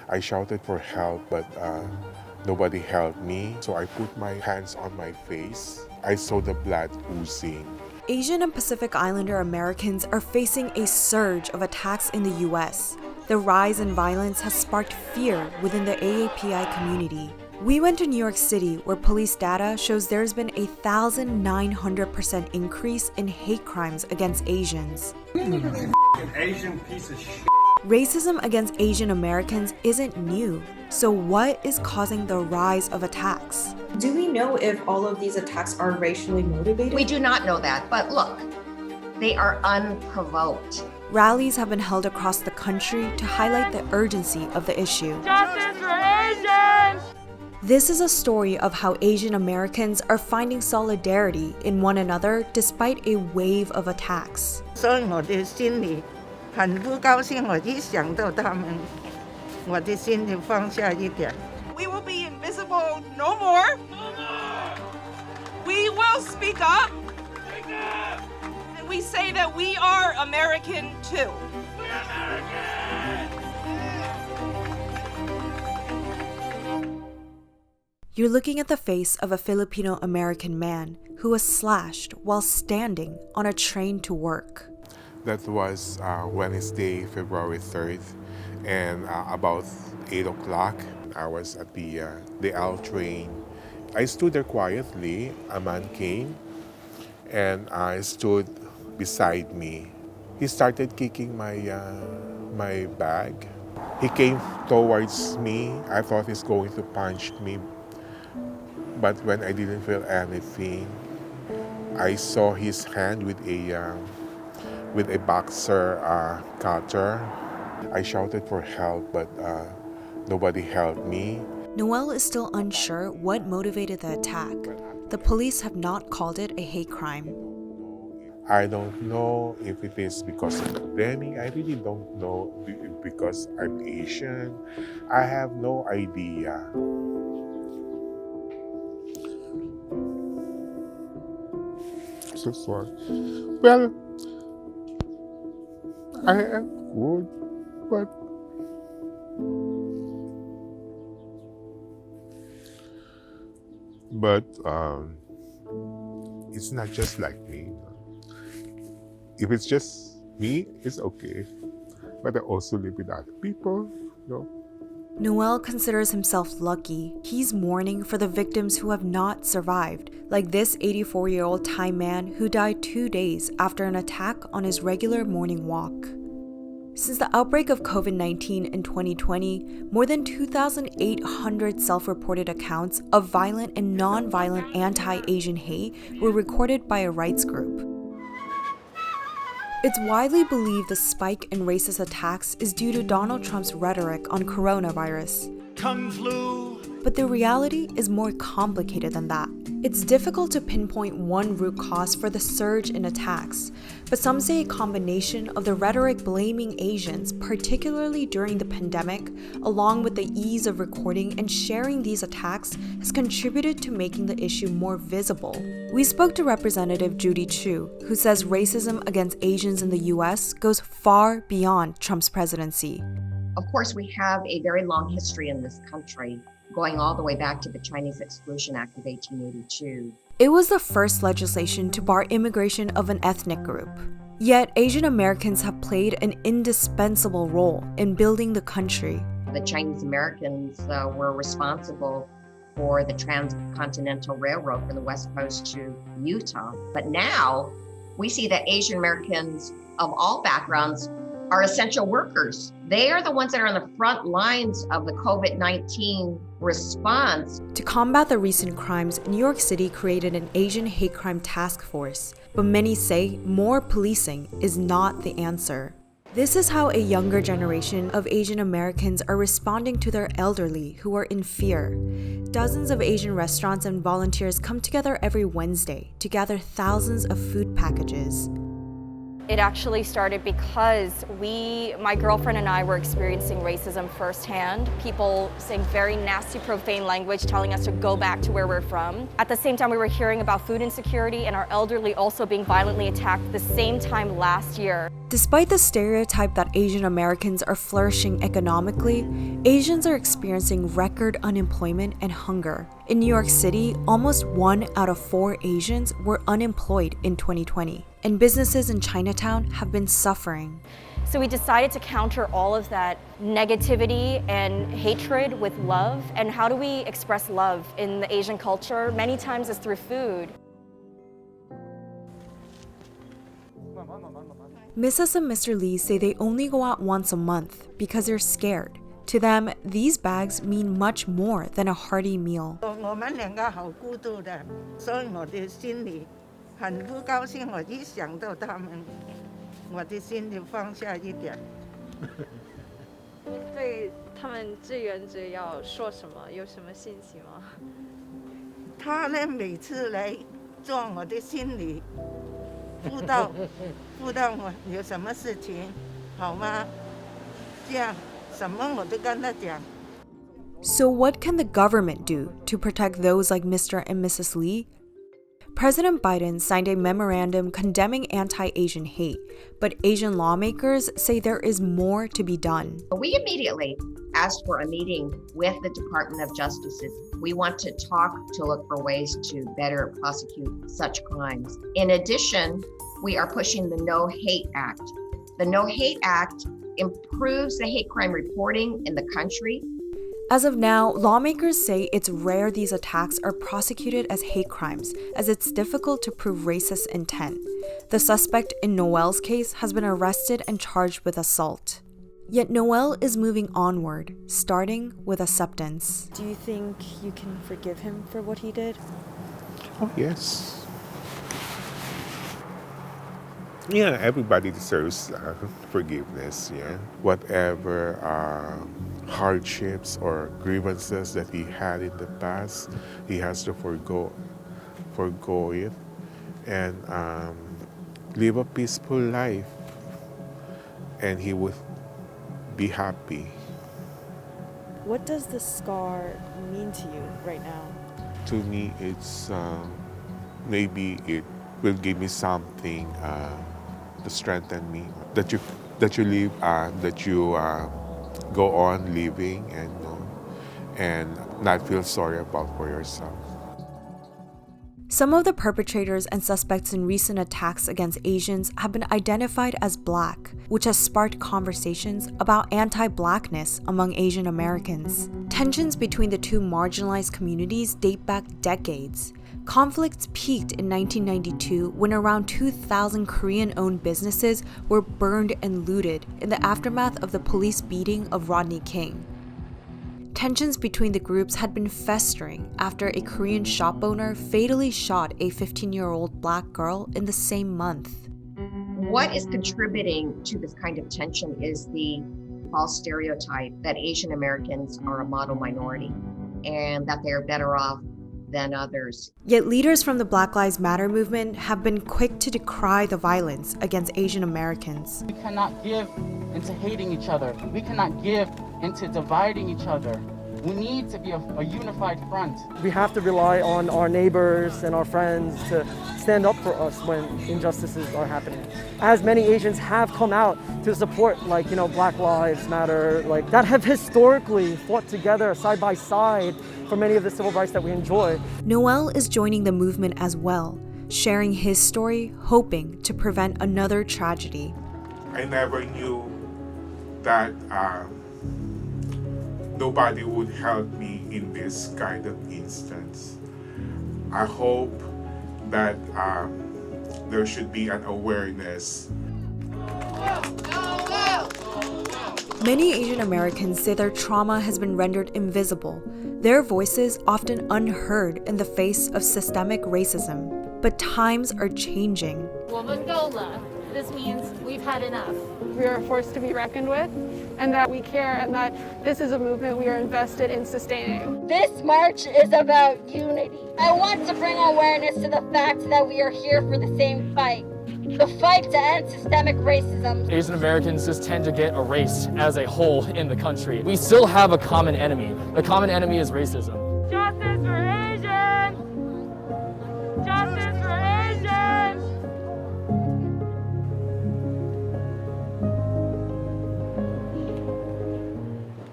I shouted for help, but nobody helped me. So I put my hands on my face. I saw the blood oozing. Asian and Pacific Islander Americans are facing a surge of attacks in the U.S. The rise in violence has sparked fear within the AAPI community. We went to New York City, where police data shows there's been a 1,900% increase in hate crimes against Asians. Asian piece of shit. Racism against Asian Americans isn't new. So what is causing the rise of attacks? Do we know if all of these attacks are racially motivated? We do not know that, but look, they are unprovoked. Rallies have been held across the country to highlight the urgency of the issue. Justice for Asians! This is a story of how Asian Americans are finding solidarity in one another despite a wave of attacks. 所以我的心里很不高兴，我一想到他们，我的心就放下一点。 We will be invisible no more. We will speak up. And we say that we are American too. We're American! You're looking at the face of a Filipino American man who was slashed while standing on a train to work. That was Wednesday, February 3rd, and about 8 o'clock, I was at the L train. I stood there quietly. A man came and stood beside me. He started kicking my bag. He came towards me. I thought he's going to punch me. But when I didn't feel anything, I saw his hand with a boxer cutter. I shouted for help, but nobody helped me. Noel is still unsure what motivated the attack. The police have not called it a hate crime. I don't know if it is because of the pandemic. I really don't know because I'm Asian. I have no idea. So sorry. Well, I am good, but it's not just like me. If it's just me, it's okay. But I also live with other people, Noel considers himself lucky. He's mourning for the victims who have not survived, like this 84-year-old Thai man who died 2 days after an attack on his regular morning walk. Since the outbreak of COVID-19 in 2020, more than 2,800 self-reported accounts of violent and non-violent anti-Asian hate were recorded by a rights group. It's widely believed the spike in racist attacks is due to Donald Trump's rhetoric on coronavirus. Kung flu. But the reality is more complicated than that. It's difficult to pinpoint one root cause for the surge in attacks, but some say a combination of the rhetoric blaming Asians, particularly during the pandemic, along with the ease of recording and sharing these attacks, has contributed to making the issue more visible. We spoke to Representative Judy Chu, who says racism against Asians in the US goes far beyond Trump's presidency. Of course, we have a very long history in this country, going all the way back to the Chinese Exclusion Act of 1882. It was the first legislation to bar immigration of an ethnic group. Yet, Asian Americans have played an indispensable role in building the country. The Chinese Americans were responsible for the Transcontinental Railroad from the West Coast to Utah. But now, we see that Asian Americans of all backgrounds are essential workers. They are the ones that are on the front lines of the COVID-19 response. To combat the recent crimes, New York City created an Asian hate crime task force, but many say more policing is not the answer. This is how a younger generation of Asian Americans are responding to their elderly who are in fear. Dozens of Asian restaurants and volunteers come together every Wednesday to gather thousands of food packages. It actually started because my girlfriend and I were experiencing racism firsthand. People saying very nasty, profane language, telling us to go back to where we're from. At the same time, we were hearing about food insecurity and our elderly also being violently attacked the same time last year. Despite the stereotype that Asian Americans are flourishing economically, Asians are experiencing record unemployment and hunger. In New York City, almost 1 out of 4 Asians were unemployed in 2020, and businesses in Chinatown have been suffering. So we decided to counter all of that negativity and hatred with love. And how do we express love in the Asian culture? Many times it's through food. Mrs. and Mr. Lee say they only go out once a month because they're scared. To them, these bags mean much more than a hearty meal. 我们两个好孤独的，所以我的心里很不高兴。我一想到他们，我的心就放下一点。对他们志愿者要说什么？有什么信息吗？他呢，每次来做我的心理辅导我有什么事情，好吗？这样什么我都跟他讲。So what can the government do to protect those like Mr. and Mrs. Lee? President Biden signed a memorandum condemning anti-Asian hate, but Asian lawmakers say there is more to be done. We immediately asked for a meeting with the Department of Justice. We want to talk to look for ways to better prosecute such crimes. In addition, we are pushing the No Hate Act. The No Hate Act improves the hate crime reporting in the country. As of now, lawmakers say it's rare these attacks are prosecuted as hate crimes, as it's difficult to prove racist intent. The suspect in Noel's case has been arrested and charged with assault. Yet Noel is moving onward, starting with acceptance. Do you think you can forgive him for what he did? Oh, yes. Yeah, everybody deserves forgiveness, yeah. Whatever hardships or grievances that he had in the past, he has to forgo it and live a peaceful life, and he would be happy. What does the scar mean to you right now? To me, it's maybe it will give me something to strengthen me. That you live, that you go on living and not feel sorry about for yourself. Some of the perpetrators and suspects in recent attacks against Asians have been identified as Black, which has sparked conversations about anti-Blackness among Asian Americans. Tensions between the two marginalized communities date back decades. Conflicts peaked in 1992 when around 2,000 Korean-owned businesses were burned and looted in the aftermath of the police beating of Rodney King. Tensions between the groups had been festering after a Korean shop owner fatally shot a 15-year-old Black girl in the same month. What is contributing to this kind of tension is the false stereotype that Asian Americans are a model minority and that they are better off than others. Yet leaders from the Black Lives Matter movement have been quick to decry the violence against Asian Americans. We cannot give into hating each other. We cannot give into dividing each other. We need to be a unified front. We have to rely on our neighbors and our friends to stand up for us when injustices are happening. As many Asians have come out to support, Black Lives Matter, that have historically fought together side by side for many of the civil rights that we enjoy. Noel is joining the movement as well, sharing his story, hoping to prevent another tragedy. I never knew that nobody would help me in this kind of instance. I hope that there should be an awareness. Many Asian Americans say their trauma has been rendered invisible, their voices often unheard in the face of systemic racism. But times are changing. This means we've had enough. We are a force to be reckoned with, and that we care, and that this is a movement we are invested in sustaining. This march is about unity. I want to bring awareness to the fact that we are here for the same fight. The fight to end systemic racism. Asian Americans just tend to get erased as a whole in the country. We still have a common enemy. The common enemy is racism.